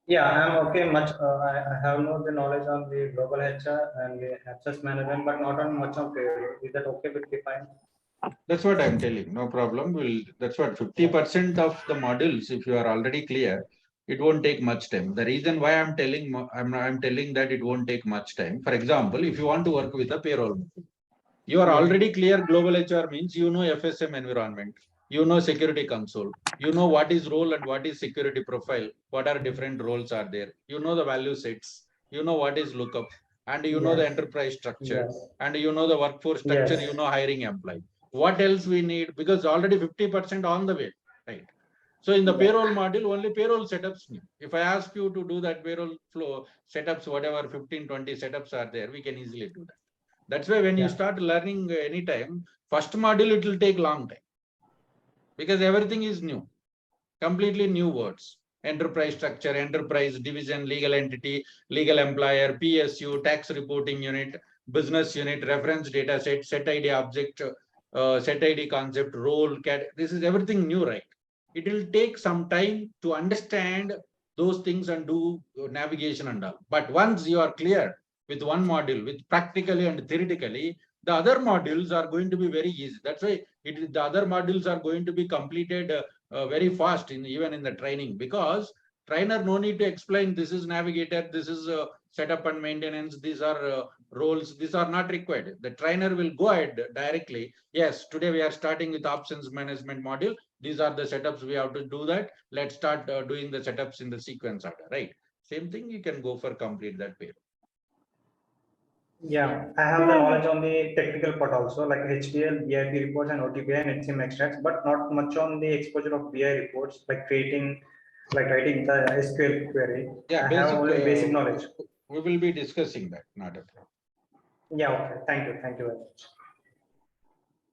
Yeah, I'm okay. I have more the knowledge on the global HR and the access management, but not on much of payroll. Is that okay with the fine? That's what I'm telling. No problem. That's what 50% of the modules, if you are already clear, it won't take much time. The reason why I'm telling that it won't take much time. For example, if you want to work with a payroll, you are already clear. Global HR means you know FSM environment, you know security console, you know what is role and what is security profile, what are different roles are there, you know the value sets, you know what is lookup, and you know the enterprise structure, and you know the workforce structure, you know hiring employee. What else we need? Because already 50% on the way, right? So in the payroll module, only payroll setups new. If I ask you to do that payroll flow setups, whatever 15, 20 setups are there, we can easily do that. That's why when you start learning anytime, first module, it will take long time because everything is new, completely new words. Enterprise structure, enterprise division, legal entity, legal employer, PSU, tax reporting unit, business unit, reference data set, set ID object, set ID concept, role, this is everything new, right? It will take some time to understand those things and do navigation and all. But once you are clear with one module, with practically and theoretically, the other modules are going to be very easy. That's why the other modules are going to be completed very fast even in the training, because trainer no need to explain this is navigator, this is setup and maintenance, these are roles, these are not required. The trainer will go ahead directly. Yes, today we are starting with options management module. These are the setups we have to do that. Let's start doing the setups in the sequence order, right? Same thing, you can go for complete that payroll. Yeah, I have the knowledge on the technical part also, like HTL, BIP reports and OTBI and HCM extracts, but not much on the exposure of BI reports, like writing the SQL query. Yeah, I have only basic knowledge. We will be discussing that, not a problem. Yeah, okay. Thank you very much.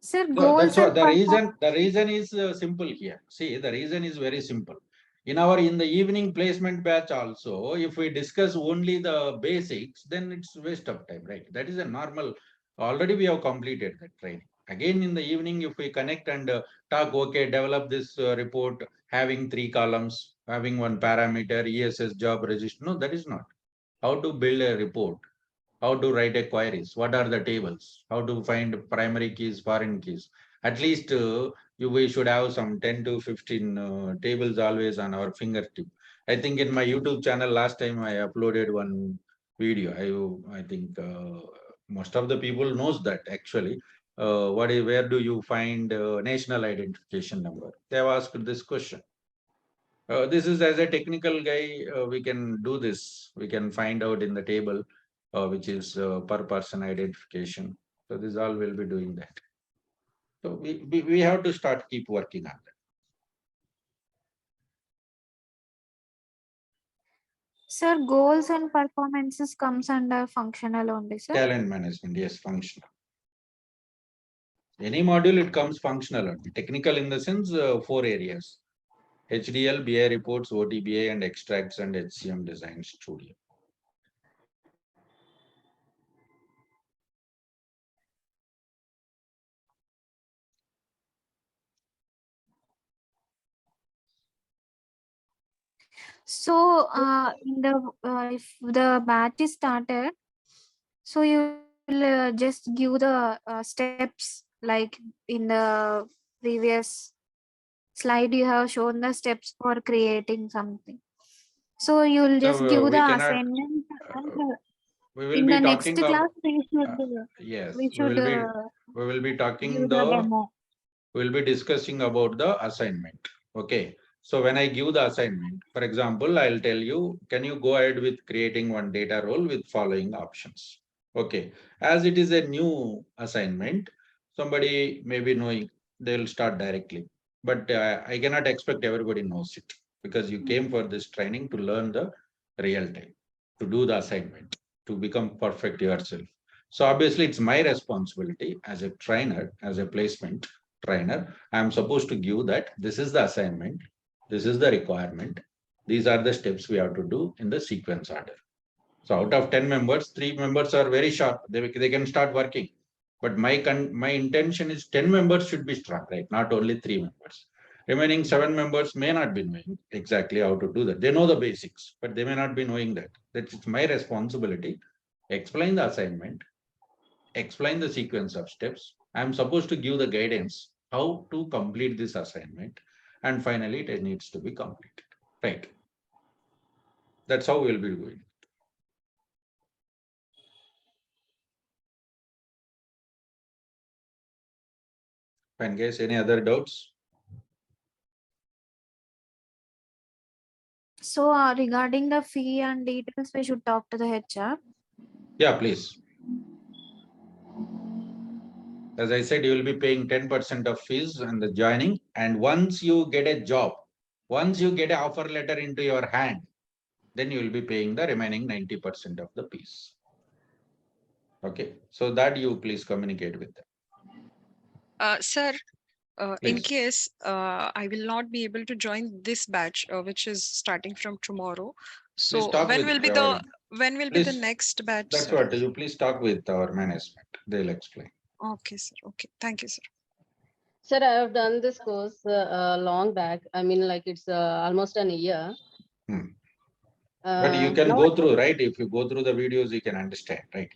Sir, No, goals that's what and the reason is simple here. See, the reason is very simple. In the evening placement batch also, if we discuss only the basics, then it's waste of time, right? That is a normal. Already we have completed that training. Again, in the evening, if we connect and talk, okay, develop this report having 3 columns, having one parameter, ESS job register. No, that is not. How to build a report, how to write a queries, what are the tables, how to find primary keys, foreign keys. At least we should have some 10 to 15 tables always on our fingertip. I think in my YouTube channel last time I uploaded one video. I think most of the people knows that actually. Where do you find national identification number? They have asked this question. This is as a technical guy, we can do this. We can find out in the table, which is per person identification. So this all will be doing that. So we have to start keep working on that. sir, goals and performances comes under functional only, sir. Talent management, yes, functional. Any module, it comes functional only. Technical in the sense, 4 areas. HDL, BI reports, OTBA, and extracts and HCM design studio. So, if the batch is started, so you will just give the steps like in the previous slide you have shown the steps for creating something. So you'll just give we the cannot, assignment and we will in be the next talking class of, yes, we we should will be talking give the demo. we'll be discussing about the assignment. Okay. So when I give the assignment, for example, I'll tell you, can you go ahead with creating one data role with following options? Okay. As it is a new assignment, somebody may be knowing, they'll start directly. But I cannot expect everybody knows it because you came for this training to learn the real time, to do the assignment, to become perfect yourself. So obviously it's my responsibility as a trainer, as a placement trainer, I'm supposed to give that this is the assignment, this is the requirement, these are the steps we have to do in the sequence order. So out of 10 members, 3 members are very sharp, they can start working. But my intention is 10 members should be strong, right? Not only 3 members. Remaining 7 members may not be knowing exactly how to do that. They know the basics, but they may not be knowing that. That's my responsibility. Explain the assignment, explain the sequence of steps. I'm supposed to give the guidance how to complete this assignment. And finally, it needs to be completed. Right. That's how we'll be doing. Fine, guys. Any other doubts? So regarding the fee and details, we should talk to the HR. Yeah, please. As I said, you will be paying 10% of fees and the joining. And once you get a job, once you get an offer letter into your hand, then you will be paying the remaining 90% of the fees. Okay. So that you please communicate with them. Sir, in Please. case I will not be able to join this batch, which is starting from tomorrow. Please So talk when with will be our, the next batch? That's sir? what you please talk with our management. They'll explain. Okay, sir. Okay. Thank you, sir. Sir, I have done this course long back. I mean, like it's almost an year. But you can go through, right? If you go through the videos, you can understand, right?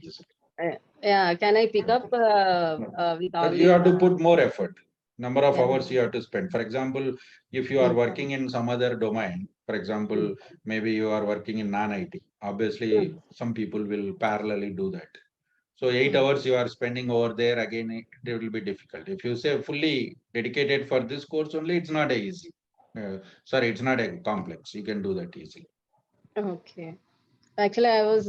Yeah, can I pick up with all But you have to put more effort. Number of Yeah. hours you have to spend. For example, if you are working in some other domain, for example, maybe you are working in non-IT. Obviously, some people will parallelly do that. So 8 hours you are spending over there, again, it will be difficult. If you say fully dedicated for this course only, it's not easy. Sorry, it's not a complex. You can do that easily. Okay. Actually, I was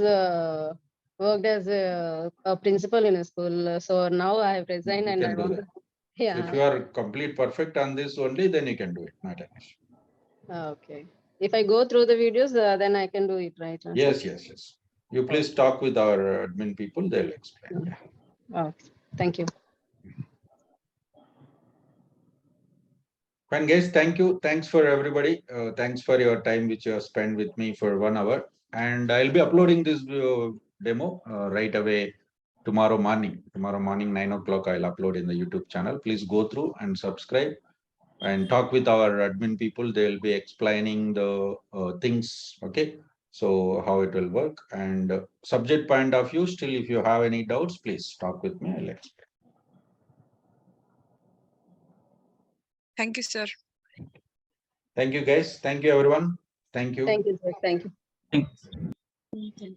worked as a principal in a school. So now I have resigned You and can I do want that. to. Yeah. If you are complete perfect on this only, then you can do it. Not an issue. Okay. If I go through the videos, then I can do it, right? Yes, yes, yes. You please talk with our admin people. They'll explain. Yeah. Okay. Thank you. Fine, guys. Thank you. Thanks for everybody. Thanks for your time which you have spent with me for 1 hour. And I'll be uploading this demo right away tomorrow morning. Tomorrow morning, 9 o'clock, I'll upload in the YouTube channel. Please go through and subscribe and talk with our admin people. They'll be explaining the things. Okay. So how it will work, and subject point of view, still, if you have any doubts, please talk with me. I'll explain. Thank you, sir. Thank you, guys. Thank you, everyone. Thank you. Thank you, sir. Thank you. Thank Thank you.